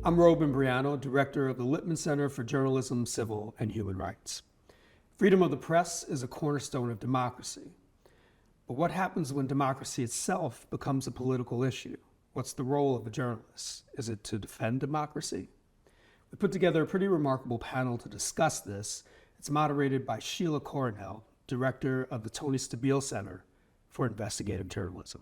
I'm Robin Briano, director of the Lipman Center for Journalism, Civil, and Human Rights. Freedom of the press is a cornerstone of democracy. But what happens when democracy itself becomes a political issue? What's the role of a journalist? Is it to defend democracy? We put together a pretty remarkable panel to discuss this. It's moderated by Sheila Coronel, director of the Tony Stabile Center for Investigative Journalism.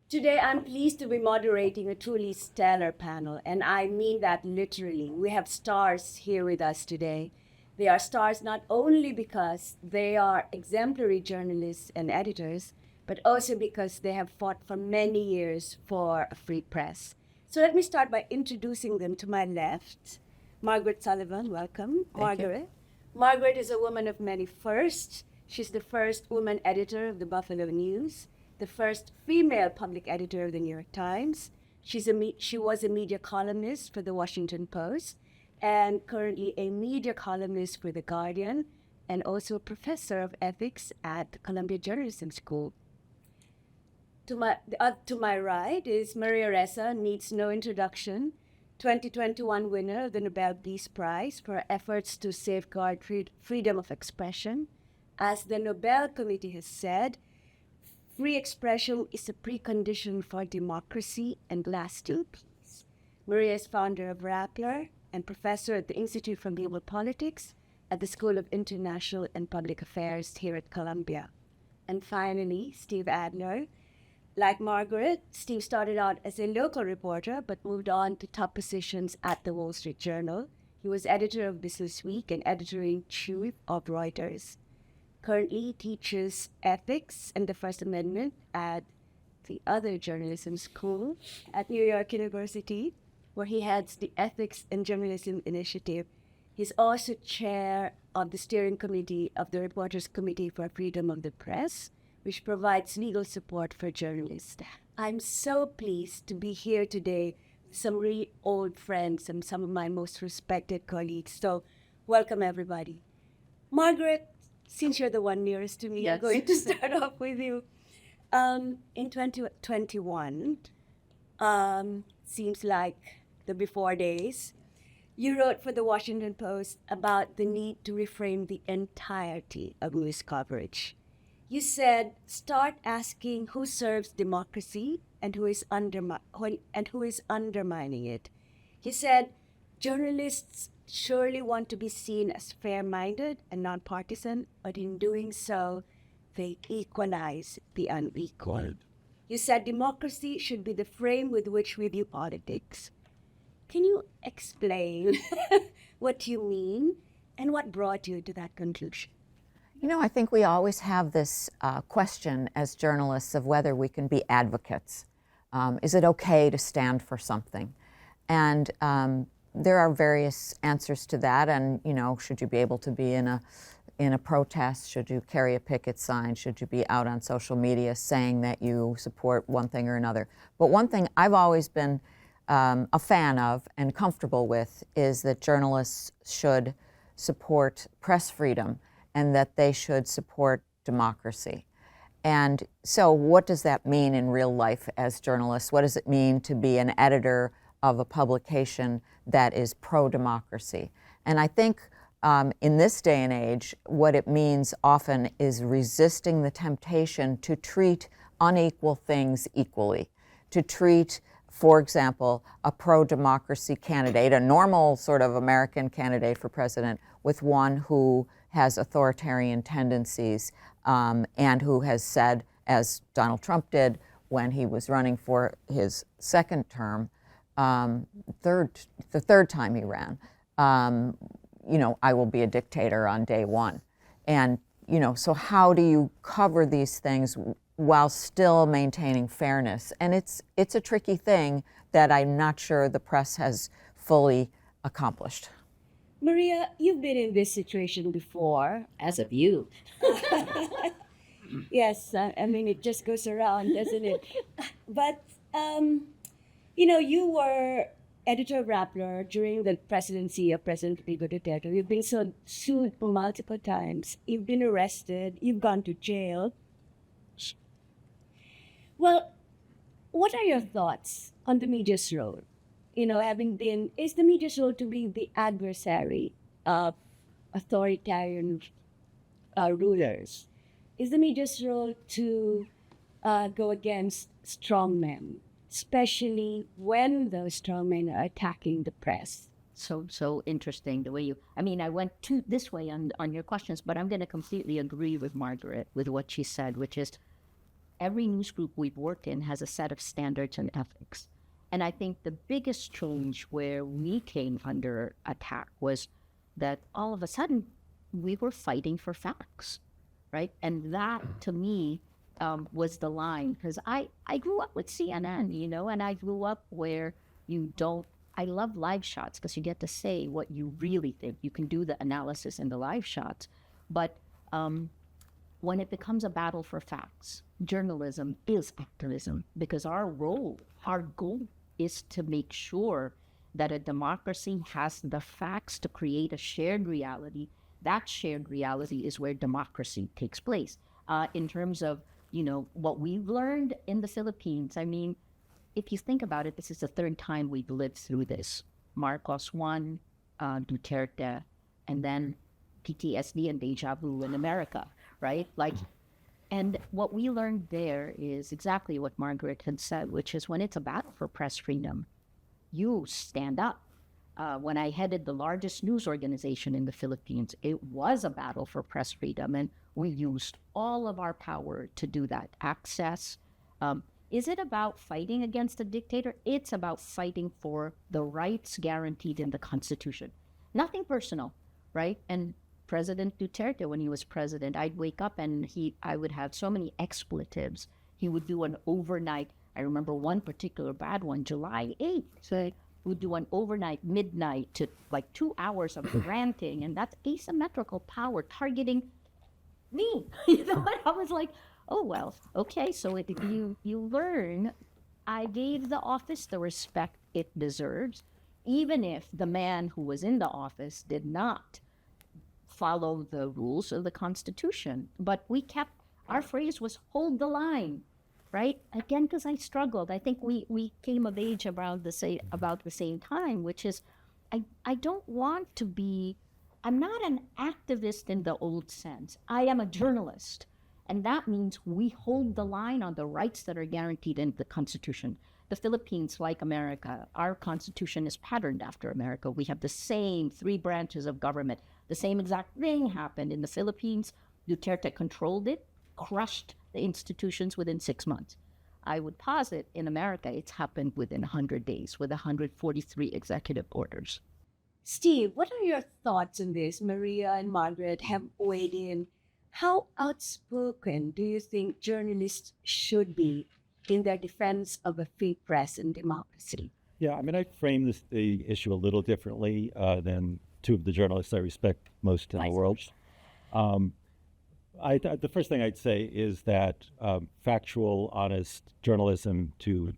Today, I'm pleased to be moderating a truly stellar panel, and I mean that literally. We have stars here with us today. They are stars not only because they are exemplary journalists and editors, but also because they have fought for many years for a free press. So let me start by introducing them. To my left, Margaret Sullivan, welcome. Margaret. Margaret is a woman of many firsts. She's the first woman editor of the Buffalo News, the first female public editor of the New York Times. She was a media columnist for the Washington Post and currently a media columnist for The Guardian and also a professor of ethics at the Columbia Journalism School. To my right is Maria Ressa, needs no introduction, 2021 winner of the Nobel Peace Prize for her efforts to safeguard freedom of expression. As the Nobel Committee has said, free expression is a precondition for democracy and lasting peace. Maria is founder of Rappler and professor at the Institute for Global Politics at the School of International and Public Affairs here at Columbia. And finally, Steve Adler. Like Margaret, Steve started out as a local reporter but moved on to top positions at the Wall Street Journal. He was editor of Business Week and editor-in-chief of Reuters. Currently, he teaches ethics and the First Amendment at the other journalism school at New York University, where he heads the Ethics and Journalism Initiative. He's also chair of the steering committee of the Reporters Committee for Freedom of the Press, which provides legal support for journalists. I'm so pleased to be here today with some really old friends and some of my most respected colleagues. So welcome, everybody. Margaret, since you're the one nearest to me, Yes. I'm going to start off with you. In 2021, seems like the before days, you wrote for the Washington Post about the need to reframe the entirety of news coverage. You said, start asking who serves democracy and who is undermining it. You said, journalists surely want to be seen as fair-minded and nonpartisan, but in doing so, they equalize the unequal. You said democracy should be the frame with which we view politics. Can you explain what you mean and what brought you to that conclusion? You know, I think we always have this question as journalists of whether we can be advocates. Is it okay to stand for something? And there are various answers to that. And, you know, should you be able to be in a protest? Should you carry a picket sign? Should you be out on social media saying that you support one thing or another? But one thing I've always been a fan of and comfortable with is that journalists should support press freedom and that they should support democracy. And so what does that mean in real life as journalists? What does it mean to be an editor of a publication that is pro-democracy? And I think in this day and age, what it means often is resisting the temptation to treat unequal things equally, to treat, for example, a pro-democracy candidate, a normal sort of American candidate for president, with one who has authoritarian tendencies and who has said, as Donald Trump did when he was running for his second term, the third time he ran, you know, I will be a dictator on day one. And, you know, so how do you cover these things while still maintaining fairness? And it's a tricky thing that I'm not sure the press has fully accomplished. Maria, you've been in this situation before. As of you. Yes, I mean, it just goes around, doesn't it? But, you know, you were editor of Rappler during the presidency of President Rodrigo Duterte. You've been sued multiple times. You've been arrested. You've gone to jail. Well, what are your thoughts on the media's role? Is the media's role to be the adversary of authoritarian rulers? Is the media's role to go against strongmen, especially when those strongmen are attacking the press? So interesting the way I went this way on your questions, but I'm going to completely agree with Margaret with what she said, which is every news group we've worked in has a set of standards and ethics. And I think the biggest change where we came under attack was that all of a sudden we were fighting for facts, right? And that to me was the line, because I grew up with CNN, and I grew up where I love live shots because you get to say what you really think. You can do the analysis in the live shots. But when it becomes a battle for facts, journalism is activism, because our goal is to make sure that a democracy has the facts to create a shared reality. That shared reality is where democracy takes place. In terms of, what we've learned in the Philippines, if you think about it, this is the third time we've lived through this. Marcos 1, Duterte, and then PTSD and deja vu in America, right? And what we learned there is exactly what Margaret had said, which is when it's a battle for press freedom, you stand up. When I headed the largest news organization in the Philippines, it was a battle for press freedom, and we used all of our power to do that. Access. Is it about fighting against a dictator? It's about fighting for the rights guaranteed in the Constitution. Nothing personal, right? And President Duterte, when he was president, I'd wake up and I would have so many expletives. He would do an overnight. I remember one particular bad one, July 8th. So would do an overnight, midnight to 2 hours of ranting, and that's asymmetrical power targeting me. And I was like, oh, well, okay, so you learn. I gave the office the respect it deserves, even if the man who was in the office did not follow the rules of the Constitution. But our phrase was hold the line, right? Again, because I struggled. I think we came of age about the same time, which is I don't want to be, I'm not an activist in the old sense. I am a journalist. And that means we hold the line on the rights that are guaranteed in the Constitution. The Philippines, like America, our Constitution is patterned after America. We have the same 3 branches of government. The same exact thing happened in the Philippines. Duterte controlled it, crushed the institutions within 6 months. I would posit in America, it's happened within 100 days with 143 executive orders. Steve, what are your thoughts on this? Maria and Margaret have weighed in. How outspoken do you think journalists should be in their defense of a free press and democracy? Yeah, I frame the issue a little differently than 2 of the journalists I respect most in the world. The first thing I'd say is that factual, honest journalism to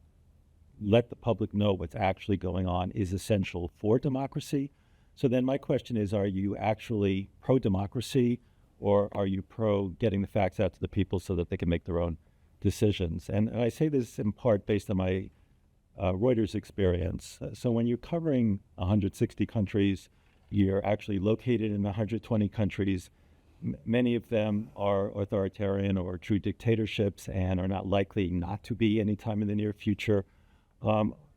let the public know what's actually going on is essential for democracy. So then my question is, are you actually pro-democracy, or are you pro getting the facts out to the people so that they can make their own decisions? And I say this in part based on my Reuters experience. So when you're covering 160 countries, you're actually located in 120 countries. Many of them are authoritarian or true dictatorships and are not likely not to be anytime in the near future.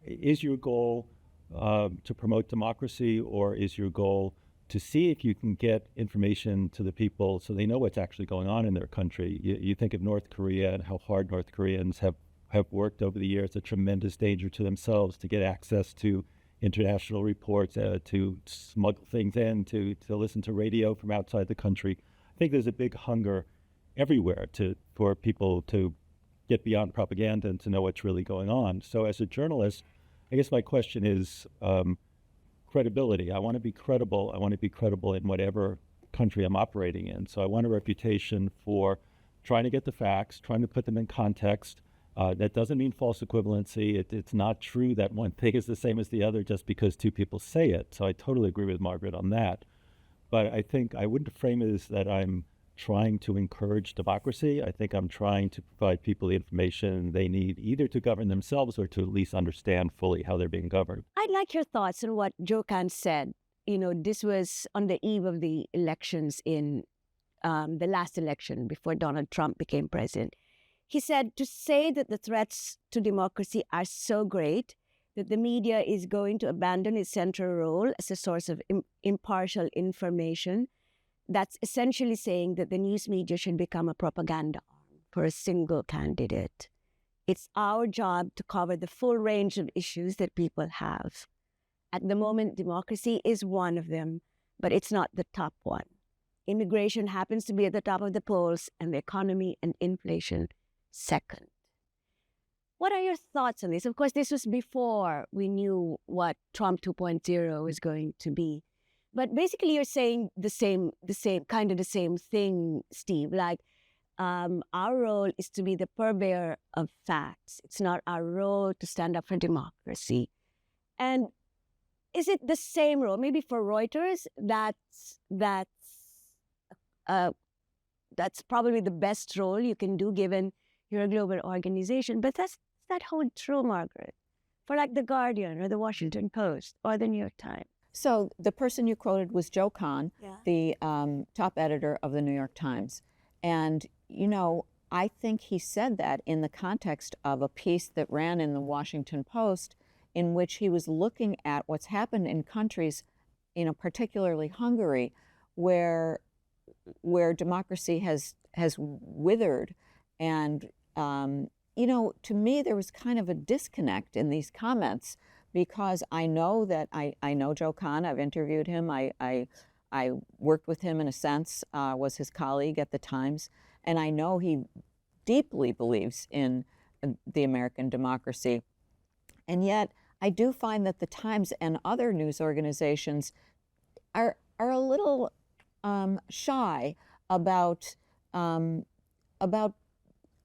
Is your goal to promote democracy, or is your goal to see if you can get information to the people so they know what's actually going on in their country? You think of North Korea and how hard North Koreans have worked over the years, a tremendous danger to themselves to get access to international reports, to smuggle things in, to listen to radio from outside the country. I think there's a big hunger everywhere for people to get beyond propaganda and to know what's really going on. So as a journalist, I guess my question is credibility. I want to be credible. I want to be credible in whatever country I'm operating in. So I want a reputation for trying to get the facts, trying to put them in context, That doesn't mean false equivalency. It's not true that one thing is the same as the other just because two people say it. So I totally agree with Margaret on that. But I think I wouldn't frame it as that I'm trying to encourage democracy. I think I'm trying to provide people the information they need either to govern themselves or to at least understand fully how they're being governed. I'd like your thoughts on what Joe Kahn said. You know, this was on the eve of the elections in the last election before Donald Trump became president. He said to say that the threats to democracy are so great that the media is going to abandon its central role as a source of impartial information. That's essentially saying that the news media should become a propaganda arm for a single candidate. It's our job to cover the full range of issues that people have. At the moment, democracy is one of them, but it's not the top one. Immigration happens to be at the top of the polls, and the economy and inflation second. What are your thoughts on this? Of course, this was before we knew what Trump 2.0 was going to be. But basically, you're saying the same thing, Steve. Like, our role is to be the purveyor of facts. It's not our role to stand up for democracy. And is it the same role? Maybe for Reuters, that's probably the best role you can do given you're a global organization. But does that hold true, Margaret, for like The Guardian or The Washington Post or The New York Times? So the person you quoted was Joe Kahn, Yeah. the top editor of the New York Times. And, you know, I think he said that in the context of a piece that ran in the Washington Post in which he was looking at what's happened in countries, you know, particularly Hungary, where democracy has withered. And, you know, to me, there was kind of a disconnect in these comments because I know that I know Joe Kahn. I've interviewed him. I worked with him in a sense, was his colleague at the Times. And I know he deeply believes in the American democracy. And yet I do find that the Times and other news organizations are a little shy about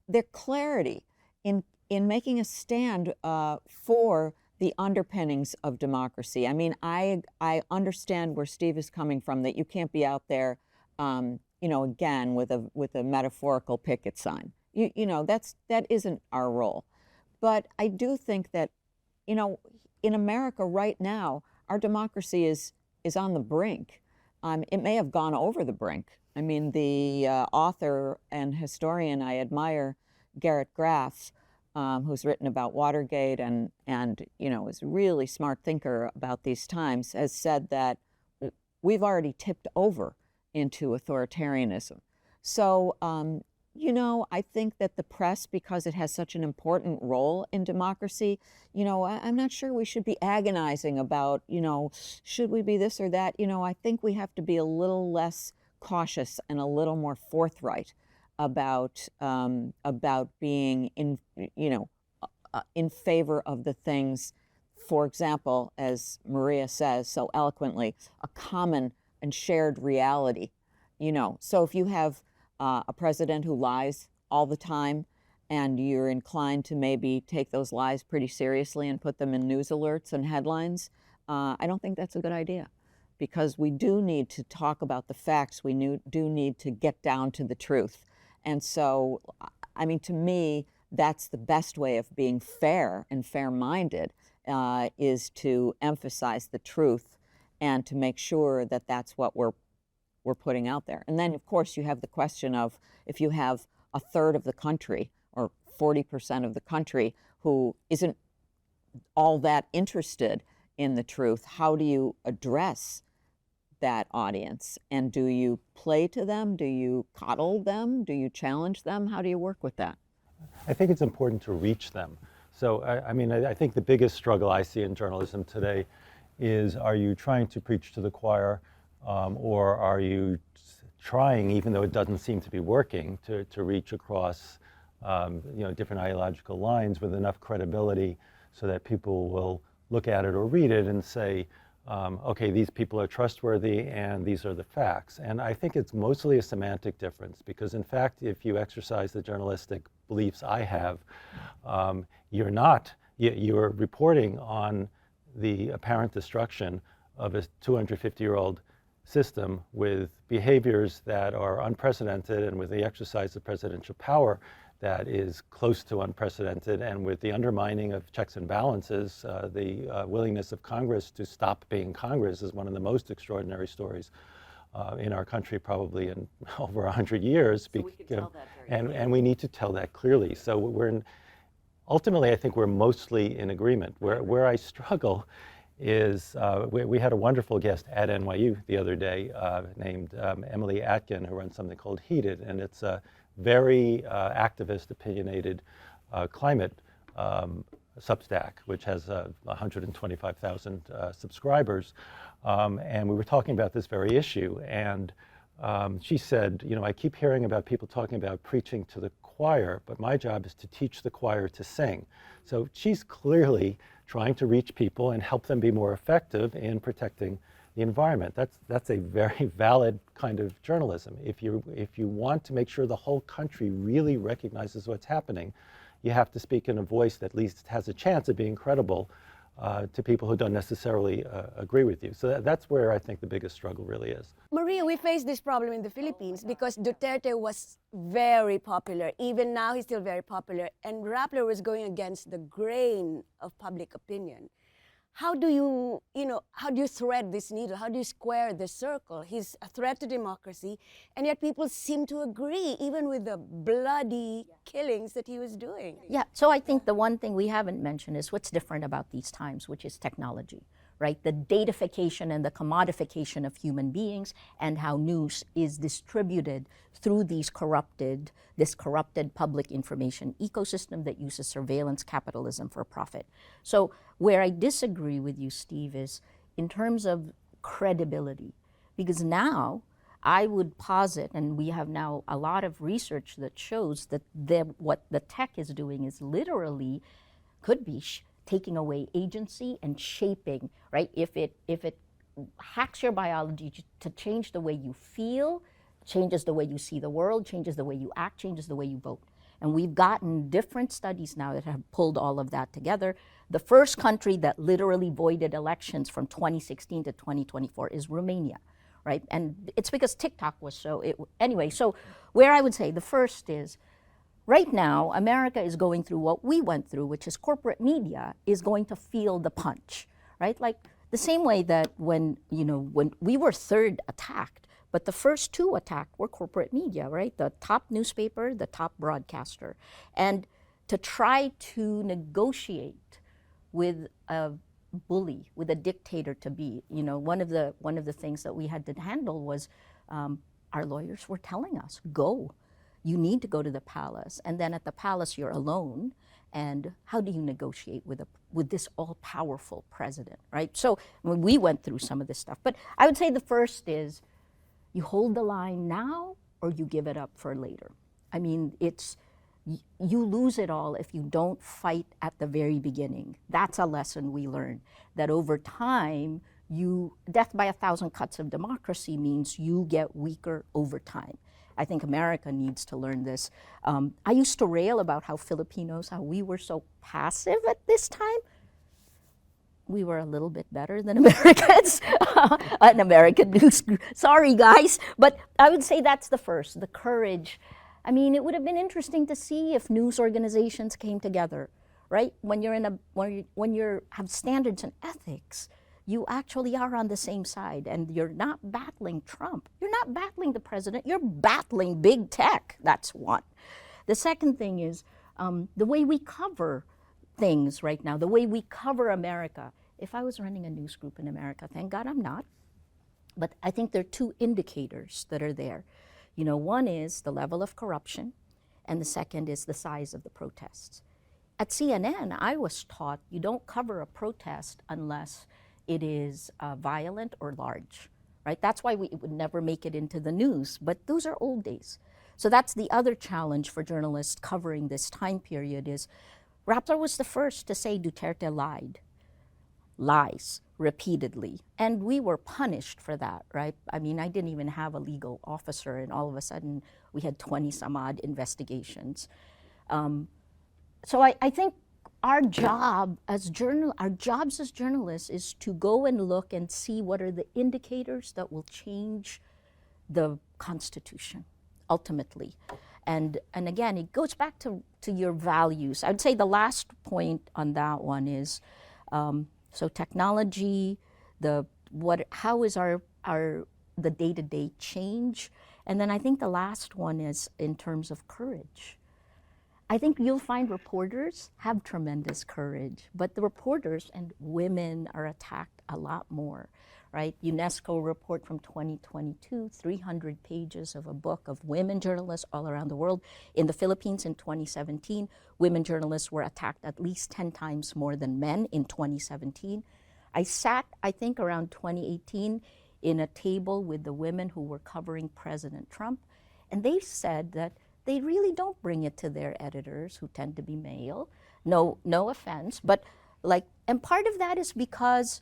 their clarity in making a stand for the underpinnings of democracy. I mean, I understand where Steve is coming from, that you can't be out there, you know, again with a metaphorical picket sign. You know, that isn't our role. But I do think that, you know, in America right now, our democracy is on the brink. It may have gone over the brink. I mean, the author and historian I admire, Garrett Graff, who's written about Watergate and you know, is a really smart thinker about these times, has said that we've already tipped over into authoritarianism. So, you know, I think that the press, because it has such an important role in democracy, you know, I'm not sure we should be agonizing about, you know, should we be this or that? You know, I think we have to be a little less cautious and a little more forthright about being in, you know, in favor of the things, for example, as Maria says so eloquently, a common and shared reality. You know, so if you have a president who lies all the time and you're inclined to maybe take those lies pretty seriously and put them in news alerts and headlines, I don't think that's a good idea, because we do need to talk about the facts. We do need to get down to the truth. And so, I mean, to me, that's the best way of being fair and fair-minded, is to emphasize the truth and to make sure that that's what we're putting out there. And then, of course, you have the question of, if you have a third of the country or 40% of the country who isn't all that interested in the truth, how do you address that audience? And do you play to them? Do you coddle them? Do you challenge them? How do you work with that? I think it's important to reach them. So, I mean, I think the biggest struggle I see in journalism today is, are you trying to preach to the choir, or are you trying, even though it doesn't seem to be working, to reach across you know, different ideological lines with enough credibility so that people will look at it or read it and say, okay, these people are trustworthy and these are the facts. And I think it's mostly a semantic difference because, in fact, if you exercise the journalistic beliefs I have, you're reporting on the apparent destruction of a 250-year-old system with behaviors that are unprecedented and with the exercise of presidential power that is close to unprecedented, and with the undermining of checks and balances, the willingness of Congress to stop being Congress is one of the most extraordinary stories in our country, probably in over 100 years. So we can tell that very clearly. And we need to tell that clearly. So ultimately, I think we're mostly in agreement. Where I struggle is, we had a wonderful guest at NYU the other day named Emily Atkin, who runs something called Heated, and it's a very activist, opinionated climate Substack, which has 125,000 subscribers. And we were talking about this very issue, and she said, I keep hearing about people talking about preaching to the choir, but my job is to teach the choir to sing. So she's clearly trying to reach people and help them be more effective in protecting the environment. That's a very valid kind of journalism. If you want to make sure the whole country really recognizes what's happening, you have to speak in a voice that at least has a chance of being credible to people who don't necessarily agree with you. So that's where I think the biggest struggle really is. Maria, we face this problem in the Philippines because Duterte was very popular. Even now, he's still very popular. And Rappler was going against the grain of public opinion. How do you thread this needle? How do you square the circle? He's a threat to democracy, and yet people seem to agree, even with the bloody killings that he was doing. Yeah, so I think the one thing we haven't mentioned is what's different about these times, which is technology, right? The datafication and the commodification of human beings and how news is distributed through this corrupted public information ecosystem that uses surveillance capitalism for profit. So where I disagree with you, Steve, is in terms of credibility, because now I would posit, and we have now a lot of research that shows that what the tech is doing is literally could be taking away agency and shaping, right? If it hacks your biology to change the way you feel, changes the way you see the world, changes the way you act, changes the way you vote. And we've gotten different studies now that have pulled all of that together. The first country that literally voided elections from 2016 to 2024 is Romania, right? And it's because TikTok was anyway, so where I would say the first is, right now, America is going through what we went through, which is corporate media is going to feel the punch, right? Like the same way that when we were third attacked, but the first two attacked were corporate media, right? The top newspaper, the top broadcaster. And to try to negotiate with a bully, with a dictator to be, one of the things that we had to handle was our lawyers were telling us, go. You need to go to the palace, and then at the palace you're alone. And how do you negotiate with this all-powerful president, right? So we went through some of this stuff, but I would say the first is you hold the line now, or you give it up for later. I mean, you lose it all if you don't fight at the very beginning. That's a lesson we learned. That over time, death by 1,000 cuts of democracy means you get weaker over time. I think America needs to learn this. I used to rail about how we were so passive at this time. We were a little bit better than Americans, an American news group. Sorry, guys. But I would say that's the first, the courage. I mean, it would have been interesting to see if news organizations came together, right? When you have standards and ethics, you actually are on the same side, and you're not battling Trump. You're not battling the president. You're battling big tech. That's one. The second thing is the way we cover things right now, the way we cover America. If I was running a news group in America, thank God I'm not, but I think there are two indicators that are there. One is the level of corruption, and the second is the size of the protests. At CNN, I was taught you don't cover a protest unless it is violent or large, right? That's why it would never make it into the news, but those are old days. So that's the other challenge for journalists covering this time period is Rappler was the first to say Duterte lied. Lies. repeatedly. And we were punished for that, right? I mean, I didn't even have a legal officer, and all of a sudden we had 20 some odd investigations. So I think our jobs as journalists is to go and look and see what are the indicators that will change the Constitution ultimately. And again, it goes back to your values. I'd say the last point on that one is, so technology, how is our the day-to-day change? And then I think the last one is in terms of courage. I think you'll find reporters have tremendous courage, but the reporters and women are attacked a lot more, right? UNESCO report from 2022, 300 pages of a book of women journalists all around the world. In the Philippines in 2017, women journalists were attacked at least 10 times more than men in 2017. I sat, I think, around 2018 in a table with the women who were covering President Trump, and they said that they really don't bring it to their editors, who tend to be male. No offense, but and part of that is because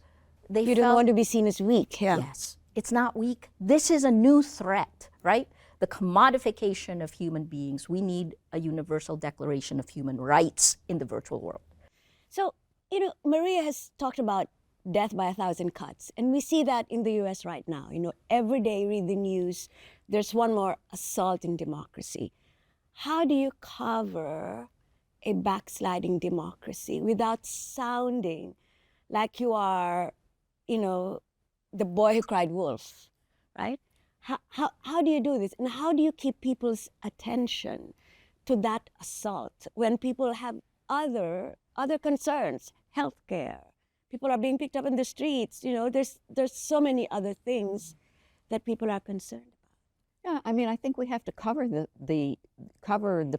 You don't want to be seen as weak, yeah. Yes, it's not weak. This is a new threat, right? The commodification of human beings. We need a universal declaration of human rights in the virtual world. So, Maria has talked about death by 1,000 cuts, and we see that in the US right now. Every day you read the news, there's one more assault in democracy. How do you cover a backsliding democracy without sounding like you are, the boy who cried wolf, right? How do you do this? And how do you keep people's attention to that assault when people have other concerns, healthcare? People are being picked up in the streets. There's so many other things that people are concerned about. Yeah, I mean, I think we have to cover the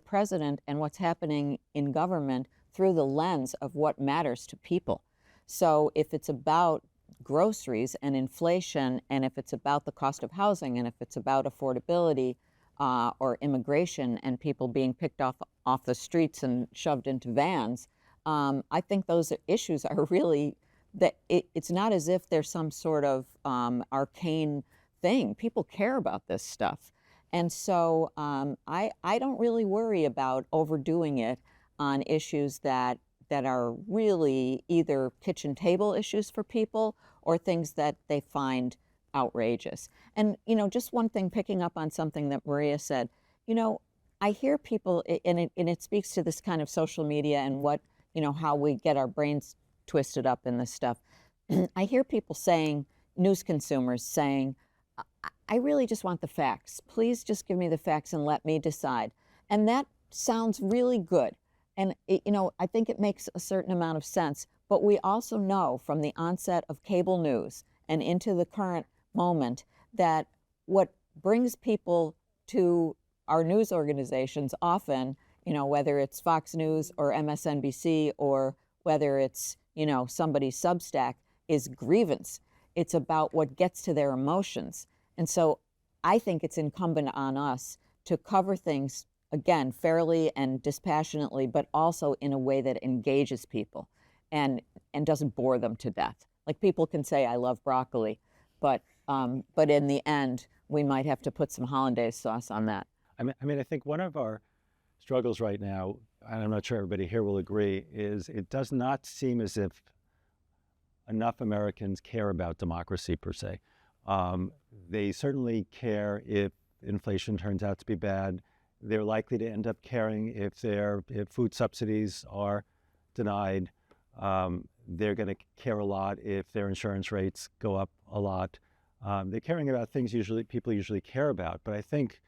president and what's happening in government through the lens of what matters to people. So if it's about groceries and inflation, and if it's about the cost of housing, and if it's about affordability or immigration and people being picked off the streets and shoved into vans, I think those issues are really that it's not as if there's some sort of arcane thing. People care about this stuff. And so I don't really worry about overdoing it on issues that are really either kitchen table issues for people or things that they find outrageous. And, just one thing, picking up on something that Maria said, I hear people, and it speaks to this kind of social media and what, how we get our brains twisted up in this stuff. I hear people saying, news consumers saying, I really just want the facts. Please just give me the facts and let me decide. And that sounds really good. And, I think it makes a certain amount of sense. But we also know from the onset of cable news and into the current moment that what brings people to our news organizations often, whether it's Fox News or MSNBC or whether it's, somebody's Substack, is grievance. It's about what gets to their emotions. And so I think it's incumbent on us to cover things, again, fairly and dispassionately, but also in a way that engages people and doesn't bore them to death. Like, people can say, I love broccoli, but in the end, we might have to put some hollandaise sauce on that. I think one of our struggles right now, and I'm not sure everybody here will agree, is it does not seem as if enough Americans care about democracy per se. They certainly care if inflation turns out to be bad. They're likely to end up caring if food subsidies are denied. They're going to care a lot if their insurance rates go up a lot. They're caring about things people usually care about. But I think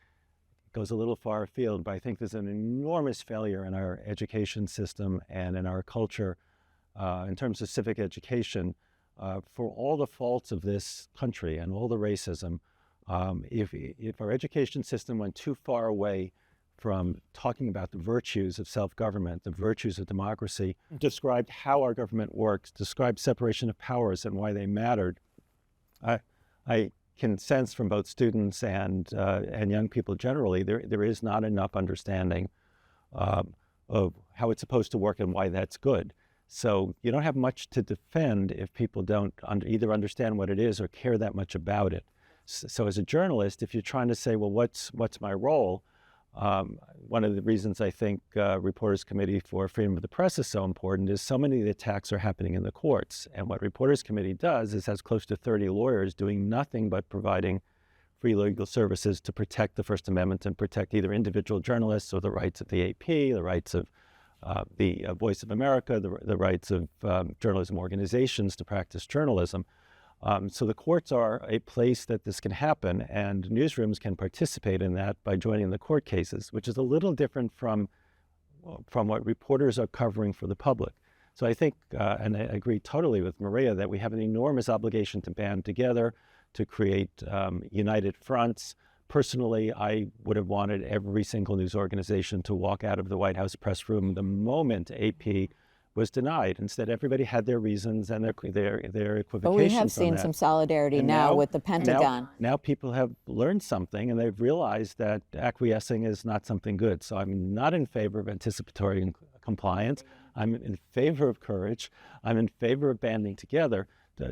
it goes a little far afield, but I think there's an enormous failure in our education system and in our culture in terms of civic education. For all the faults of this country and all the racism, if our education system went too far away from talking about the virtues of self-government, the virtues of democracy, described how our government works, described separation of powers and why they mattered, I can sense from both students and young people generally, there is not enough understanding of how it's supposed to work and why that's good. So you don't have much to defend if people don't either understand what it is or care that much about it. So as a journalist, if you're trying to say, well, what's my role? One of the reasons I think Reporters Committee for Freedom of the Press is so important is so many of the attacks are happening in the courts. And what Reporters Committee does is has close to 30 lawyers doing nothing but providing free legal services to protect the First Amendment and protect either individual journalists or the rights of the AP, the rights of the Voice of America, the rights of journalism organizations to practice journalism. So the courts are a place that this can happen, and newsrooms can participate in that by joining the court cases, which is a little different from what reporters are covering for the public. So I think, and I agree totally with Maria, that we have an enormous obligation to band together, to create united fronts. Personally, I would have wanted every single news organization to walk out of the White House press room the moment AP was denied. Instead, everybody had their reasons and their equivocations. But we have seen on that. some solidarity And now with the Pentagon. Now people have learned something and they've realized that acquiescing is not something good. So I'm not in favor of anticipatory compliance. I'm in favor of courage. I'm in favor of banding together.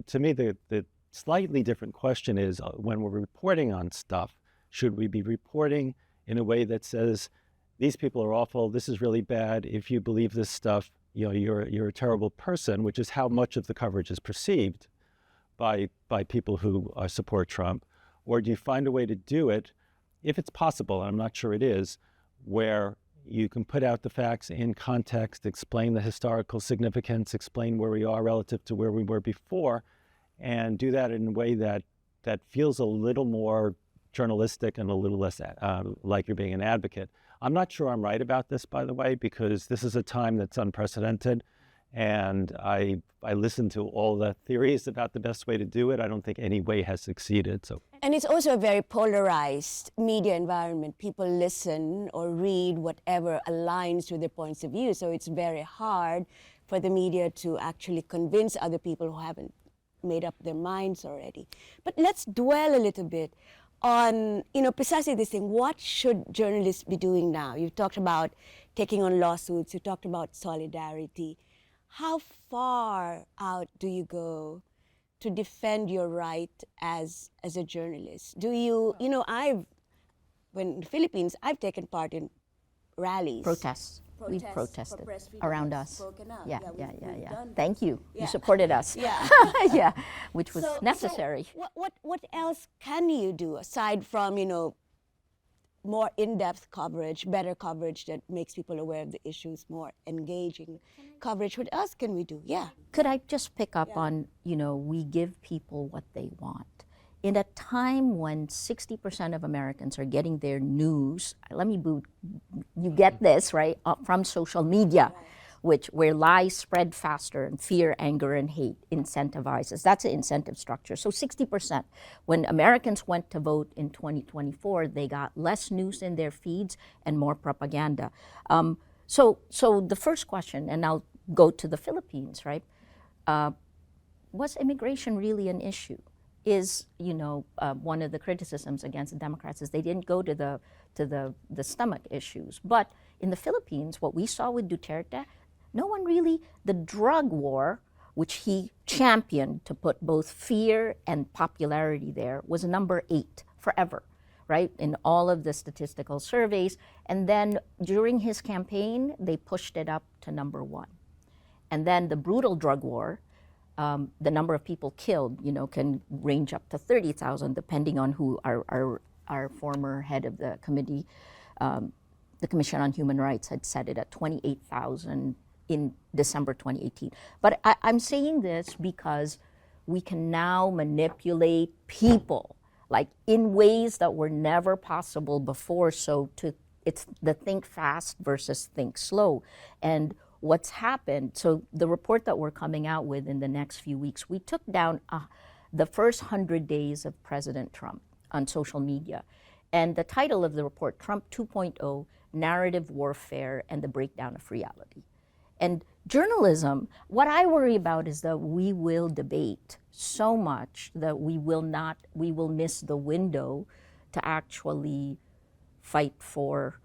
To me, the slightly different question is when we're reporting on stuff, should we be reporting in a way that says, these people are awful, this is really bad, if you believe this stuff, you're a terrible person, which is how much of the coverage is perceived by people who support Trump? Or do you find a way to do it, if it's possible, and I'm not sure it is, where you can put out the facts in context, explain the historical significance, explain where we are relative to where we were before, and do that in a way that feels a little more journalistic and a little less like you're being an advocate. I'm not sure I'm right about this, by the way, because this is a time that's unprecedented, and I listen to all the theories about the best way to do it. I don't think any way has succeeded. And it's also a very polarized media environment. People listen or read whatever aligns with their points of view. So it's very hard for the media to actually convince other people who haven't made up their minds already. But let's dwell a little bit on, precisely this thing. What should journalists be doing now? You've talked about taking on lawsuits. You talked about solidarity. How far out do you go to defend your right as a journalist? Do you, when in the Philippines, I've taken part in rallies. Protests. We Protests protested for press freedom. around We've us. spoken out. Yeah. We've done Thank you. Yeah. You supported us. Yeah. Yeah, which was So necessary. what else can you do aside from, more in-depth coverage, better coverage that makes people aware of the issues, more engaging coverage? What else can we do? Yeah. Could I just pick up on, we give people what they want. In a time when 60% of Americans are getting their news, you get this, right, from social media, where lies spread faster and fear, anger, and hate incentivizes. That's an incentive structure. So 60%. When Americans went to vote in 2024, they got less news in their feeds and more propaganda. So the first question, and I'll go to the Philippines, right? Was immigration really an issue? Is one of the criticisms against the Democrats is they didn't go to the stomach issues. But in the Philippines, what we saw with Duterte, no one really, the drug war, which he championed to put both fear and popularity there, was number 8 forever, right? In all of the statistical surveys. And then during his campaign, they pushed it up to number 1. And then the brutal drug war, the number of people killed, can range up to 30,000, depending on who our former head of the committee, the Commission on Human Rights, had set it at 28,000 in December 2018. But I'm saying this because we can now manipulate people, like in ways that were never possible before. So it's the think fast versus think slow. And what's happened, so the report that we're coming out with in the next few weeks, we took down the first 100 days of President Trump on social media. And the title of the report, Trump 2.0, Narrative Warfare and the Breakdown of Reality. And journalism, what I worry about is that we will debate so much that we will miss the window to actually fight for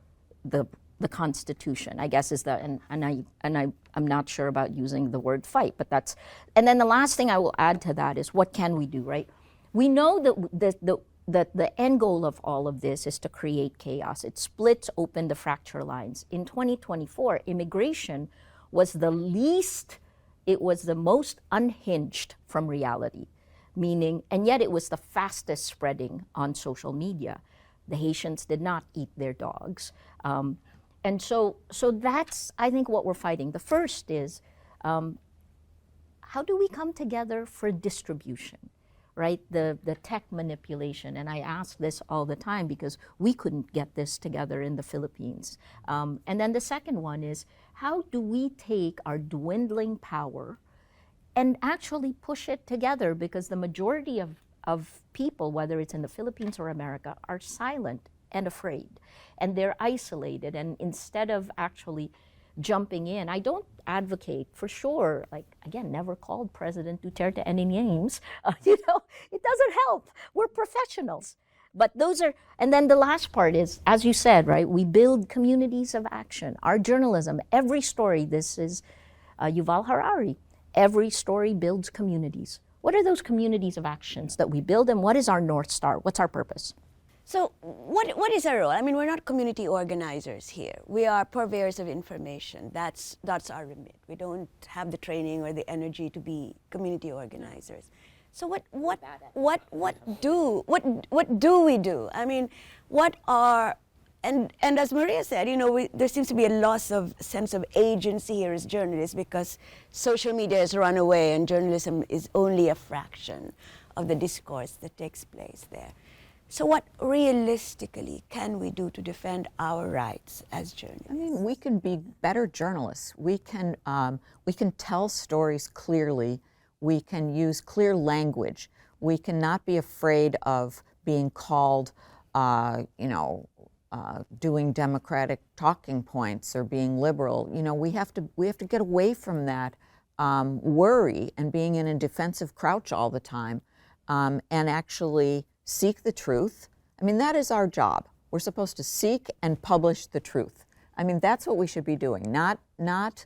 the the Constitution, I guess is the, I'm not sure about using the word fight, but that's, and then the last thing I will add to that is what can we do, right? We know that the end goal of all of this is to create chaos. It splits open the fracture lines. In 2024, immigration was the least, it was the most unhinged from reality, meaning, and yet it was the fastest spreading on social media. The Haitians did not eat their dogs. And so that's, I think, what we're fighting. The first is, how do we come together for distribution, right? The tech manipulation, and I ask this all the time because we couldn't get this together in the Philippines. And then the second one is, how do we take our dwindling power and actually push it together? Because the majority of people, whether it's in the Philippines or America, are silent and afraid, and they're isolated. And instead of actually jumping in, I don't advocate for sure, like, again, never called President Duterte any names. It doesn't help. We're professionals. But those are, and then the last part is, as you said, right, we build communities of action. Our journalism, every story, this is Yuval Harari, every story builds communities. What are those communities of actions that we build, and what is our North Star? What's our purpose? So what is our role? I mean, we're not community organizers here. We are purveyors of information. That's our remit. We don't have the training or the energy to be community organizers. So what do we do? I mean, what are, and as Maria said, there seems to be a loss of sense of agency here as journalists because social media has run away and journalism is only a fraction of the discourse that takes place there. So what realistically can we do to defend our rights as journalists? I mean, we can be better journalists. We can tell stories clearly. We can use clear language. We cannot be afraid of being called, doing democratic talking points or being liberal. We have to get away from that worry and being in a defensive crouch all the time, and actually seek the truth. I mean, that is our job. We're supposed to seek and publish the truth. I mean, that's what we should be doing, not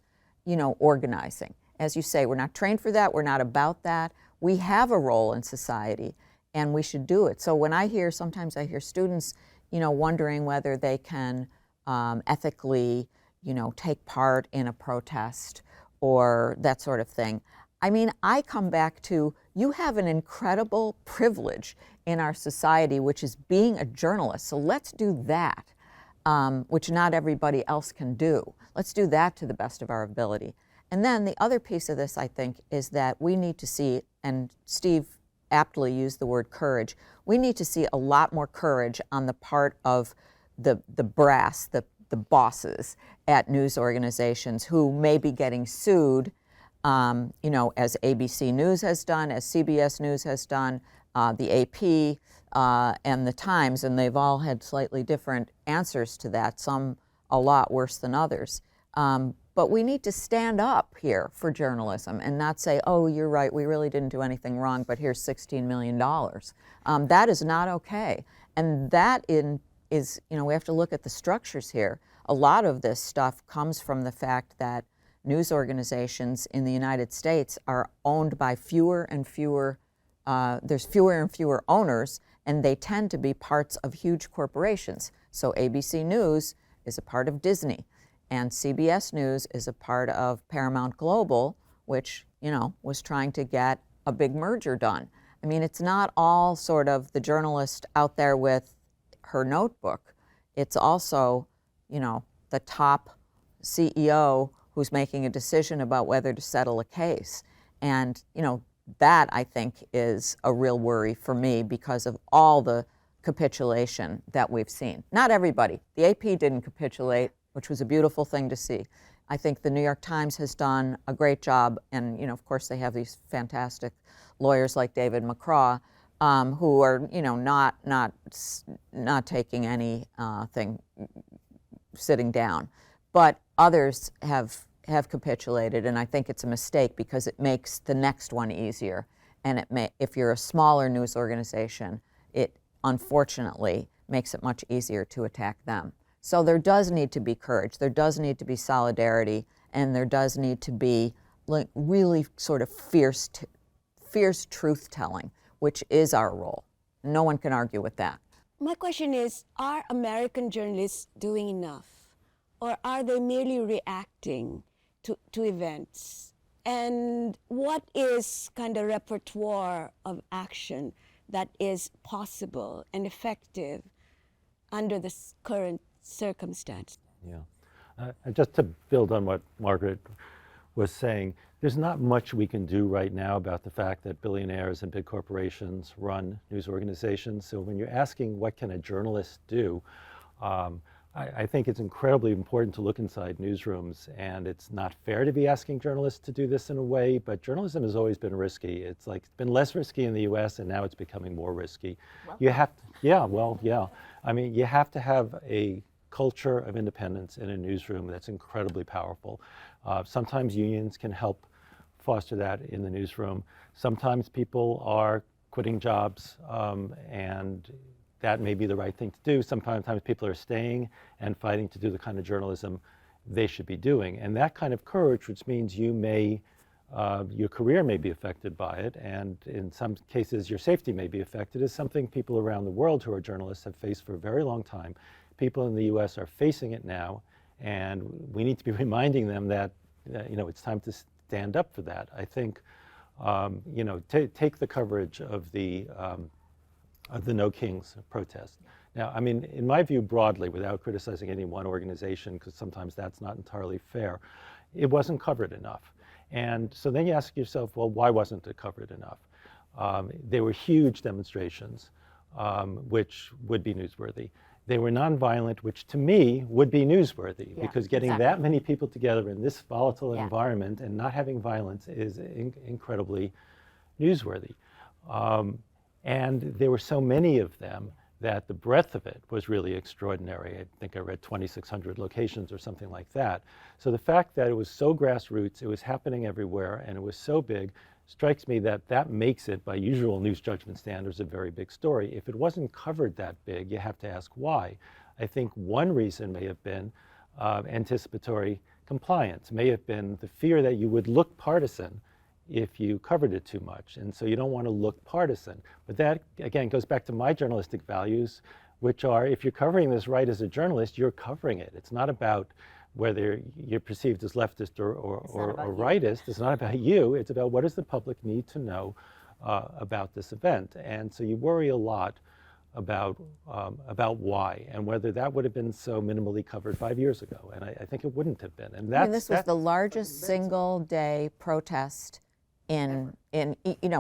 organizing. As you say, we're not trained for that. We're not about that. We have a role in society, and we should do it. So when sometimes I hear students, wondering whether they can ethically, take part in a protest or that sort of thing. I mean, I come back to, you have an incredible privilege in our society, which is being a journalist. So let's do that, which not everybody else can do. Let's do that to the best of our ability. And then the other piece of this, I think, is that we need to see, and Steve aptly used the word courage, we need to see a lot more courage on the part of the brass, the bosses at news organizations who may be getting sued, as ABC News has done, as CBS News has done, the AP and the Times, and they've all had slightly different answers to that, some a lot worse than others. But we need to stand up here for journalism and not say, oh, you're right, we really didn't do anything wrong, but here's $16 million. That is not okay. And that is, we have to look at the structures here. A lot of this stuff comes from the fact that news organizations in the United States are owned by fewer and fewer, there's fewer and fewer owners, and they tend to be parts of huge corporations. So ABC News is a part of Disney, and CBS News is a part of Paramount Global, which, was trying to get a big merger done. I mean, it's not all sort of the journalist out there with her notebook. It's also, the top CEO who's making a decision about whether to settle a case. And, that, I think, is a real worry for me because of all the capitulation that we've seen. Not everybody. The AP didn't capitulate, which was a beautiful thing to see. I think the New York Times has done a great job, and, of course, they have these fantastic lawyers like David McCraw, who are, not taking anything sitting down. But others have capitulated, and I think it's a mistake because it makes the next one easier. And if you're a smaller news organization, it unfortunately makes it much easier to attack them. So there does need to be courage, there does need to be solidarity, and there does need to be like really sort of fierce truth-telling, which is our role. No one can argue with that. My question is, are American journalists doing enough? Or are they merely reacting to events? And what is kind of repertoire of action that is possible and effective under the current circumstance? Yeah. And just to build on what Margaret was saying, there's not much we can do right now about the fact that billionaires and big corporations run news organizations. So when you're asking what can a journalist do, I think it's incredibly important to look inside newsrooms, and it's not fair to be asking journalists to do this in a way, but journalism has always been risky. It's been less risky in the US, and now it's becoming more risky. You have to, I mean, you have to have a culture of independence in a newsroom that's incredibly powerful. Sometimes unions can help foster that in the newsroom. Sometimes people are quitting jobs, and that may be the right thing to do. Sometimes people are staying and fighting to do the kind of journalism they should be doing. And that kind of courage, which means you may, your career may be affected by it, and in some cases your safety may be affected, is something people around the world who are journalists have faced for a very long time. People in the US are facing it now, and we need to be reminding them that it's time to stand up for that. I think, take the coverage of the No Kings protest. Now, I mean, in my view, broadly, without criticizing any one organization, because sometimes that's not entirely fair, it wasn't covered enough. And so then you ask yourself, well, why wasn't it covered enough? They were huge demonstrations, which would be newsworthy. They were nonviolent, which to me would be newsworthy, because getting that many people together in this volatile environment and not having violence is incredibly newsworthy. And there were so many of them that the breadth of it was really extraordinary. I think I read 2,600 locations or something like that. So the fact that it was so grassroots, it was happening everywhere, and it was so big, strikes me that makes it, by usual news judgment standards, a very big story. If it wasn't covered that big, you have to ask why. I think one reason may have been anticipatory compliance, may have been the fear that you would look partisan if you covered it too much. And so you don't want to look partisan. But that, again, goes back to my journalistic values, which are, if you're covering this right as a journalist, you're covering it. It's not about whether you're perceived as leftist or rightist. It's not about you. It's about what does the public need to know about this event. And so you worry a lot about why, and whether that would have been so minimally covered 5 years ago. And I think it wouldn't have been. And this was the largest single day protest in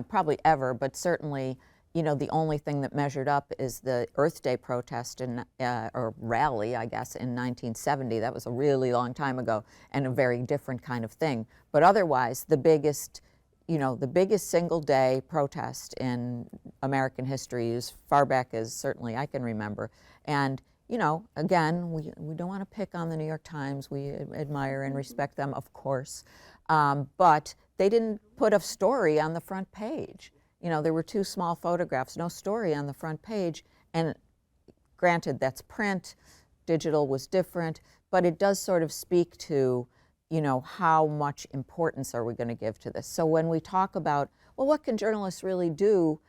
probably ever, but certainly, the only thing that measured up is the Earth Day protest or rally, I guess, in 1970. That was a really long time ago and a very different kind of thing. But otherwise, the biggest single day protest in American history, as far back as certainly I can remember. And, again, we don't want to pick on the New York Times. We admire and respect them, of course. But they didn't put a story on the front page. There were 2 small photographs, no story on the front page. And granted, that's print, digital was different, but it does sort of speak to, how much importance are we going to give to this? So when we talk about, well, what can journalists really do?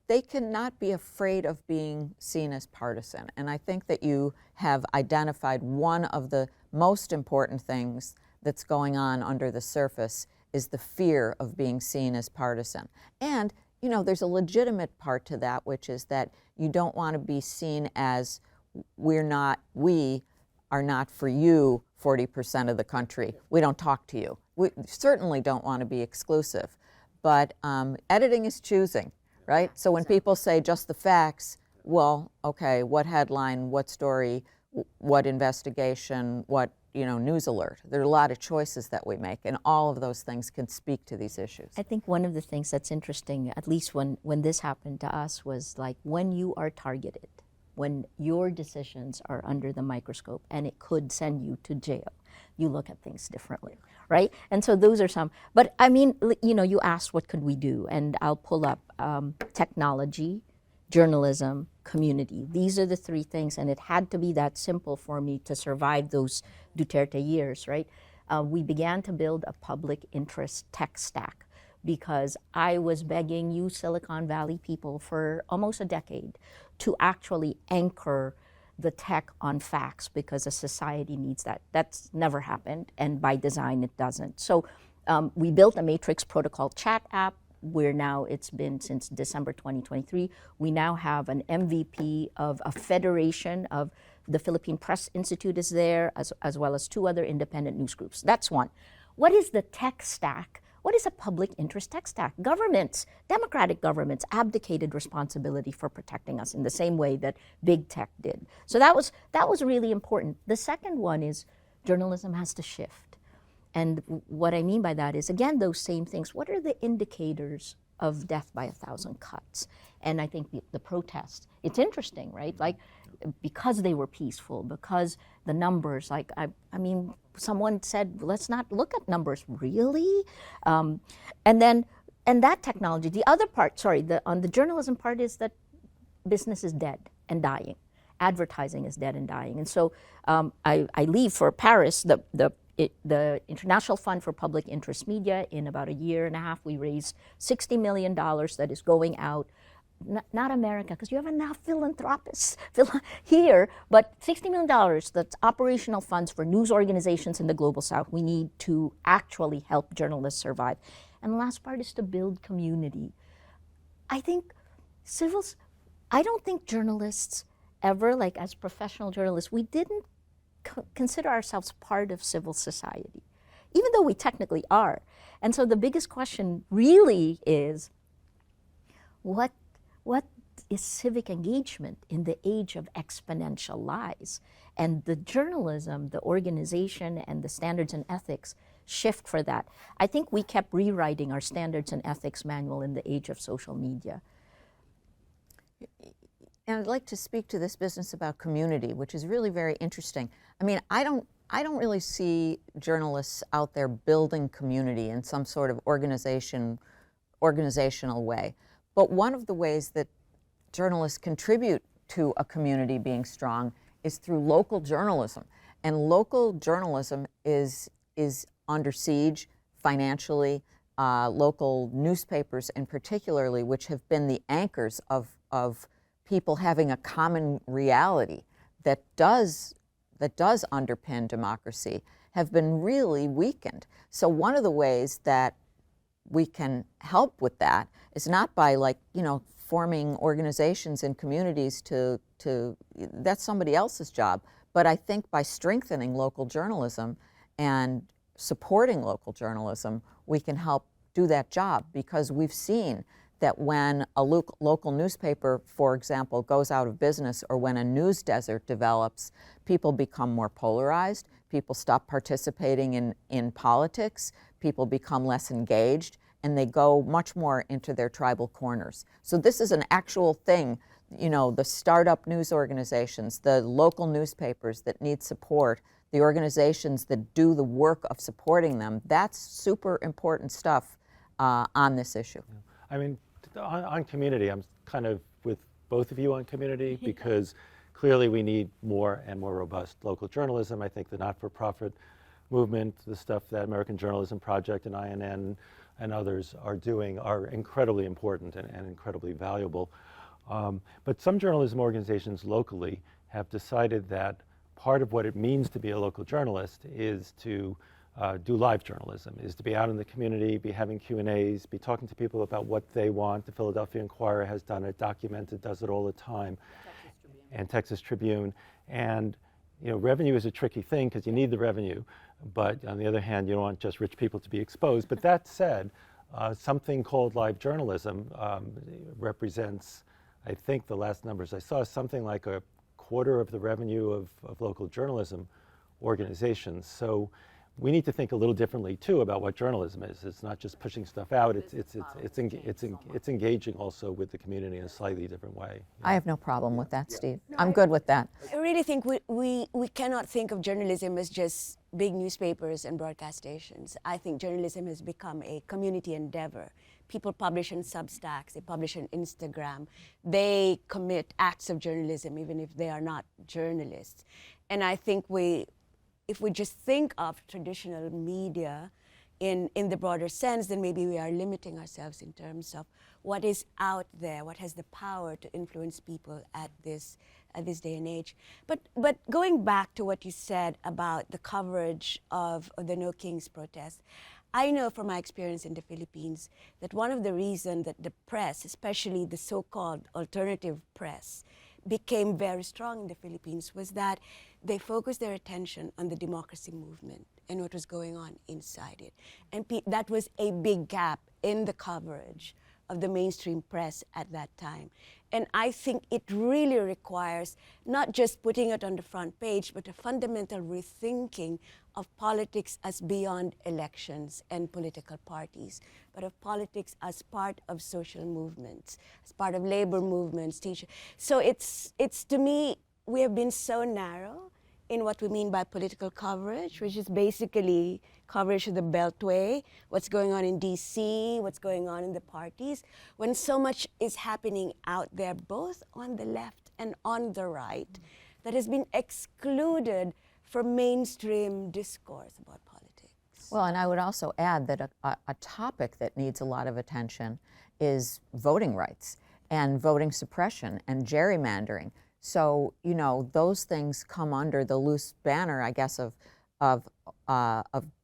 They cannot be afraid of being seen as partisan. And I think that you have identified one of the most important things that's going on under the surface is the fear of being seen as partisan. And, there's a legitimate part to that, which is that you don't want to be seen as we are not for you 40% of the country. We don't talk to you. We certainly don't want to be exclusive. But editing is choosing, right? So when people say just the facts, well, okay, what headline, what story, what investigation, what news alert. There are a lot of choices that we make, and all of those things can speak to these issues. I think one of the things that's interesting, at least when this happened to us, was like when you are targeted, when your decisions are under the microscope and it could send you to jail, you look at things differently, right? And so those are some, but I mean, you asked what could we do, and I'll pull up technology, journalism, community. These are the three things, and it had to be that simple for me to survive those Duterte years, right? We began to build a public interest tech stack because I was begging you Silicon Valley people for almost a decade to actually anchor the tech on facts because a society needs that. That's never happened, and by design it doesn't. So we built a Matrix protocol chat app. Where now it's been since December 2023. We now have an MVP of a federation of the Philippine Press Institute is there, as well as 2 other independent news groups. That's one. What is the tech stack? What is a public interest tech stack? Governments, democratic governments, abdicated responsibility for protecting us in the same way that big tech did. So that was really important. The second one is journalism has to shift. And what I mean by that is, again, those same things. What are the indicators of death by 1,000 cuts? And I think the protests, it's interesting, right? Like, because they were peaceful, because the numbers, like, I mean, someone said, let's not look at numbers, really? And that technology, the other part, on the journalism part is that business is dead and dying. Advertising is dead and dying. And so I leave for Paris, the International Fund for Public Interest Media. In about a year and a half, we raised $60 million that is going out, not America, because you have enough philanthropists here, but $60 million that's operational funds for news organizations in the Global South. We need to actually help journalists survive. And the last part is to build community. I don't think journalists ever, like as professional journalists, we didn't consider ourselves part of civil society, even though we technically are. And so the biggest question really is, what is civic engagement in the age of exponential lies? And the journalism, the organization, and the standards and ethics shift for that. I think we kept rewriting our standards and ethics manual in the age of social media. And I'd like to speak to this business about community, which is really very interesting. I mean, I don't really see journalists out there building community in some sort of organizational way. But one of the ways that journalists contribute to a community being strong is through local journalism. And local journalism is under siege financially. Local newspapers in particularly, which have been the anchors of people having a common reality that does underpin democracy, have been really weakened. So one of the ways that we can help with that is not by, like, forming organizations and communities to that's somebody else's job, but I think by strengthening local journalism and supporting local journalism, we can help do that job, because we've seen that when a local newspaper, for example, goes out of business, or when a news desert develops, people become more polarized, people stop participating in politics, people become less engaged, and they go much more into their tribal corners. So this is an actual thing, the startup news organizations, the local newspapers that need support, the organizations that do the work of supporting them, that's super important stuff on this issue. I mean, on community, I'm kind of with both of you on community, because clearly we need more and more robust local journalism. I think the not-for-profit movement, the stuff that American Journalism Project and INN and others are doing, are incredibly important and incredibly valuable. But some journalism organizations locally have decided that part of what it means to be a local journalist is to do live journalism, is to be out in the community, be having Q&As, be talking to people about what they want. The Philadelphia Inquirer has done it, Documented does it all the time, and Texas Tribune. And revenue is a tricky thing because you need the revenue, but on the other hand, you don't want just rich people to be exposed. But that said, something called live journalism represents, I think the last numbers I saw, something like a quarter of the revenue of local journalism organizations. So we need to think a little differently too about what journalism is. It's not just pushing stuff out. It's engaging also with the community in a slightly different way. I have no problem with that, Steve. I'm good with that. I really think we cannot think of journalism as just big newspapers and broadcast stations. I think journalism has become a community endeavor. people publish on Substacks, they publish on Instagram, they commit acts of journalism even if they are not journalists. And I think if we just think of traditional media in the broader sense, then maybe we are limiting ourselves in terms of what is out there, what has the power to influence people at this day and age. But going back to what you said about the coverage of the No Kings protest, I know from my experience in the Philippines that one of the reasons that the press, especially the so-called alternative press, became very strong in the Philippines was that they focused their attention on the democracy movement and what was going on inside it. And that was a big gap in the coverage of the mainstream press at that time. And I think it really requires not just putting it on the front page, but a fundamental rethinking of politics as beyond elections and political parties, but of politics as part of social movements, as part of labor movements. So it's to me, we have been so narrow in what we mean by political coverage, which is basically coverage of the Beltway, what's going on in DC, what's going on in the parties, when so much is happening out there, both on the left and on the right, that has been excluded from mainstream discourse about politics. Well, and I would also add that a topic that needs a lot of attention is voting rights and voting suppression and gerrymandering. So, you know, those things come under the loose banner, I guess, of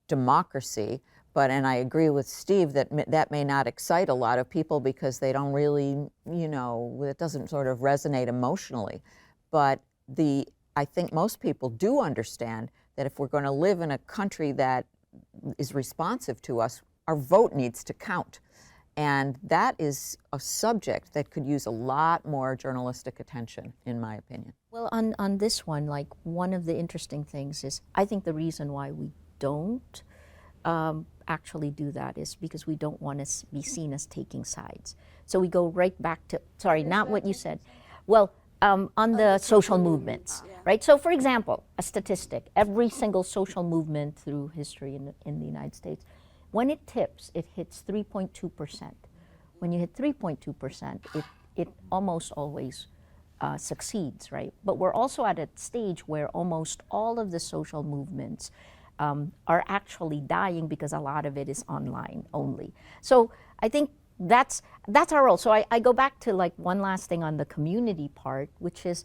democracy. And I agree with Steve that may not excite a lot of people because they don't really, you know, it doesn't sort of resonate emotionally. But I think most people do understand that if we're going to live in a country that is responsive to us, our vote needs to count. And that is a subject that could use a lot more journalistic attention, in my opinion. Well, on this one, like one of the interesting things is I think the reason why we don't actually do that is because we don't want to be seen as taking sides. So we go right back to, sorry, not what you said. Well, on the social movements, right? So for example, a statistic, every single social movement through history in the United States, when it tips, it hits 3.2%. When you hit 3.2%, it almost always succeeds, right? But we're also at a stage where almost all of the social movements are actually dying because a lot of it is online only. So I think that's our role. So I go back to like one last thing on the community part, which is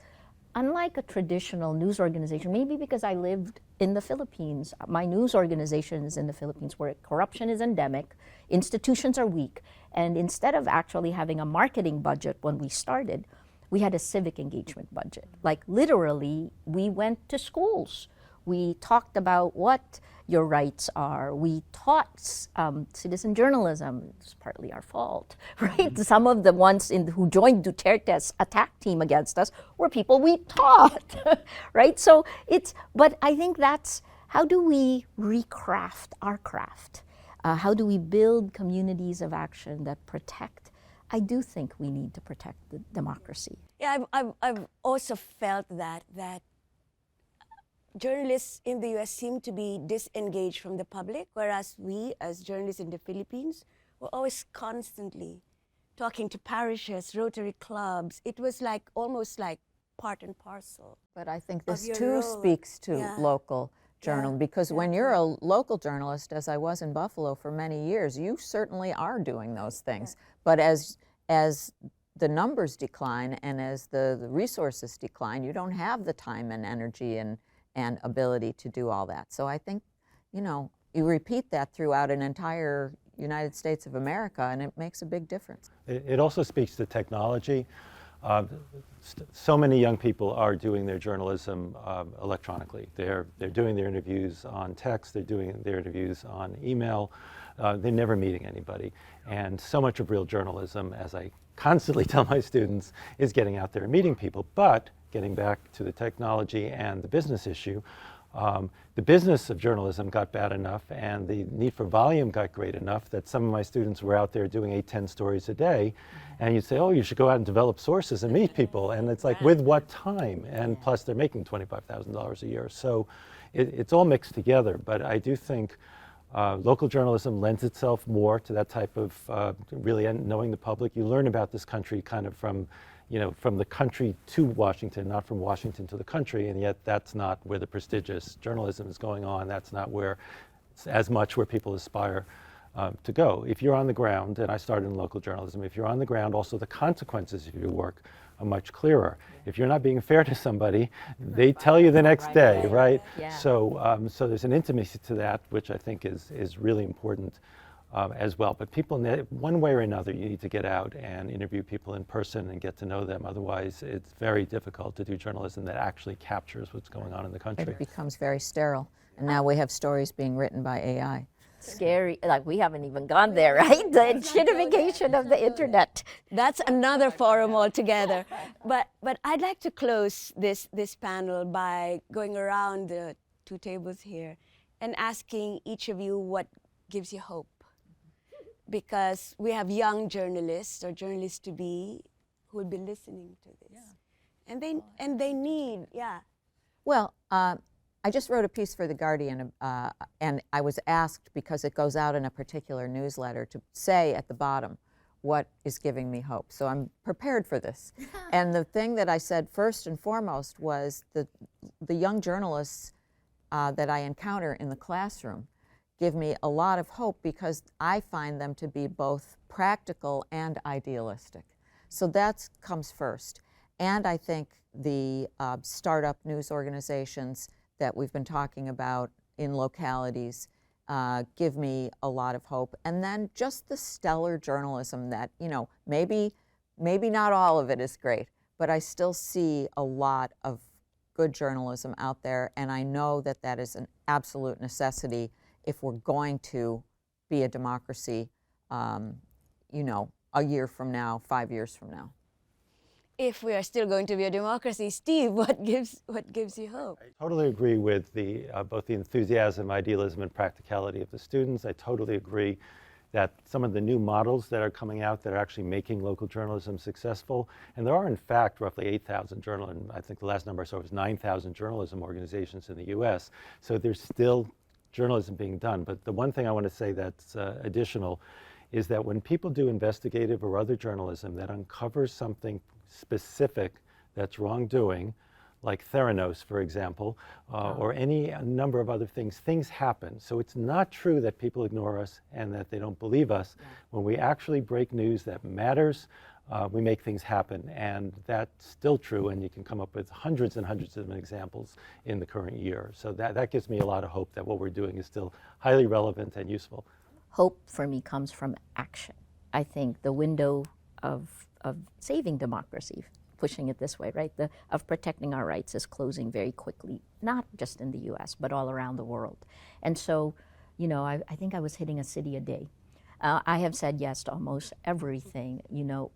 unlike a traditional news organization, maybe because I lived in the Philippines, my news organization is in the Philippines where corruption is endemic, institutions are weak, and instead of actually having a marketing budget when we started, we had a civic engagement budget. Like literally, we went to schools. We talked about what your rights are. We taught citizen journalism. It's partly our fault, right? Some of the ones who joined Duterte's attack team against us were people we taught, right? So but I think that's, how do we recraft our craft? How do we build communities of action that protect? I do think we need to protect the democracy. Yeah, I've also felt that journalists in the US seem to be disengaged from the public, whereas we, as journalists in the Philippines, were always constantly talking to parishes, Rotary clubs. It was like almost like part and parcel. But I think this your too role. speaks to Yeah. local journalism, because when you're a local journalist, as I was in Buffalo for many years, you certainly are doing those things. But as the numbers decline and as the resources decline, you don't have the time and energy and ability to do all that. So I think, you know, you repeat that throughout an entire United States of America, and it makes a big difference. It also speaks to technology. So many young people are doing their journalism electronically. They're doing their interviews on text, they're doing their interviews on email, they're never meeting anybody. And so much of real journalism, as I constantly tell my students, is getting out there and meeting people. But getting back to the technology and the business issue, the business of journalism got bad enough and the need for volume got great enough that some of my students were out there doing 8-10 stories a day. And you'd say, oh, you should go out and develop sources and meet people. And it's like, with what time? And plus they're making $25,000 a year. So it's all mixed together. But I do think Local journalism lends itself more to that type of really knowing the public. You learn about this country kind of from the country to Washington, not from Washington to the country, and yet that's not where the prestigious journalism is going on. That's not where as much where people aspire to go. If you're on the ground, and I started in local journalism, if you're on the ground, also the consequences of your work are much clearer. If you're not being fair to somebody, they tell you the next day, right? Yeah. So there's an intimacy to that, which I think is really important as well. But people, one way or another, you need to get out and interview people in person and get to know them. Otherwise, it's very difficult to do journalism that actually captures what's going on in the country. It becomes very sterile. And now we have stories being written by AI. Scary, like we haven't even gone there, right? The shittification of the internet. That's another forum altogether. But I'd like to close this panel by going around the two tables here and asking each of you what gives you hope. Because we have young journalists or journalists to be who will be listening to this. Yeah. And they need, yeah. Well, I just wrote a piece for The Guardian, and I was asked, because it goes out in a particular newsletter, to say at the bottom what is giving me hope. So I'm prepared for this. And the thing that I said first and foremost was the young journalists that I encounter in the classroom give me a lot of hope, because I find them to be both practical and idealistic. So that comes first. And I think the startup news organizations that we've been talking about in localities give me a lot of hope. And then just the stellar journalism that, maybe not all of it is great, but I still see a lot of good journalism out there, and I know that that is an absolute necessity if we're going to be a democracy, a year from now, 5 years from now. If we are still going to be a democracy, Steve, what gives you hope? I totally agree with both the enthusiasm, idealism, and practicality of the students. I totally agree that some of the new models that are coming out that are actually making local journalism successful, and there are in fact roughly 8,000 journalism, I think the last number I saw was 9,000 journalism organizations in the US, so there's still journalism being done. But the one thing I want to say that's additional is that when people do investigative or other journalism that uncovers something specific that's wrongdoing, like Theranos, for example, or any number of other things, things happen. So it's not true that people ignore us and that they don't believe us. Yeah. When we actually break news that matters, we make things happen. And that's still true, and you can come up with hundreds and hundreds of examples in the current year. So that gives me a lot of hope that what we're doing is still highly relevant and useful. Hope for me comes from action. I think the window of saving democracy, pushing it this way, right, of protecting our rights is closing very quickly, not just in the US, but all around the world. And so, I think I was hitting a city a day. I have said yes to almost everything.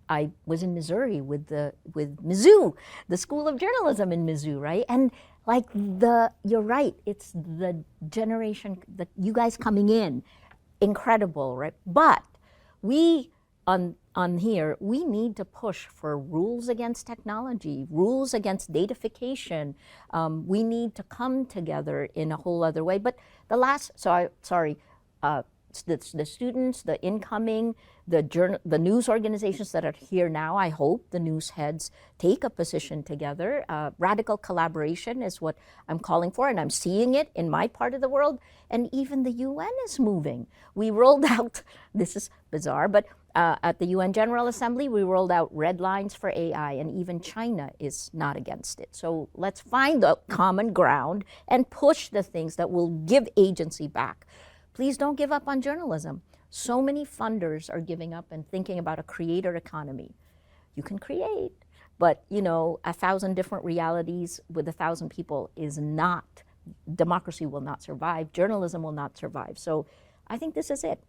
I was in Missouri with Mizzou, the School of Journalism in Mizzou, right? And you're right, it's the generation, that you guys coming in, incredible, right? But we, on here, we need to push for rules against technology, rules against datafication. We need to come together in a whole other way. But the students, the incoming, the news organizations that are here now, I hope the news heads take a position together. Radical collaboration is what I'm calling for, and I'm seeing it in my part of the world. And even the UN is moving. We rolled out, this is bizarre, but at the UN General Assembly, we rolled out red lines for AI, and even China is not against it. So let's find the common ground and push the things that will give agency back. Please don't give up on journalism. So many funders are giving up and thinking about a creator economy. You can create, but 1,000 different realities with 1,000 people is not, democracy will not survive, journalism will not survive. So I think this is it.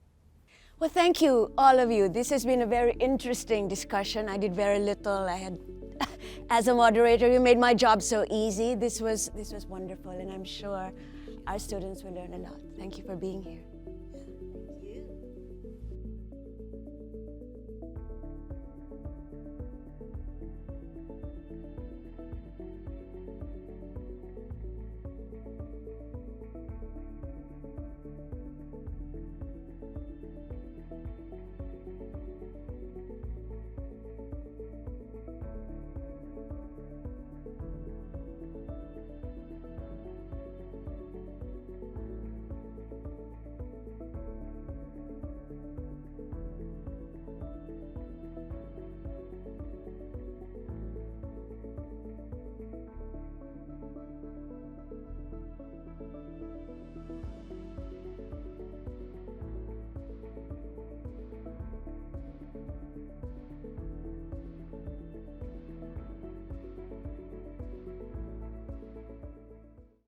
Well, thank you, all of you. This has been a very interesting discussion. I did very little. As a moderator, you made my job so easy. This was wonderful, and I'm sure our students will learn a lot. Thank you for being here.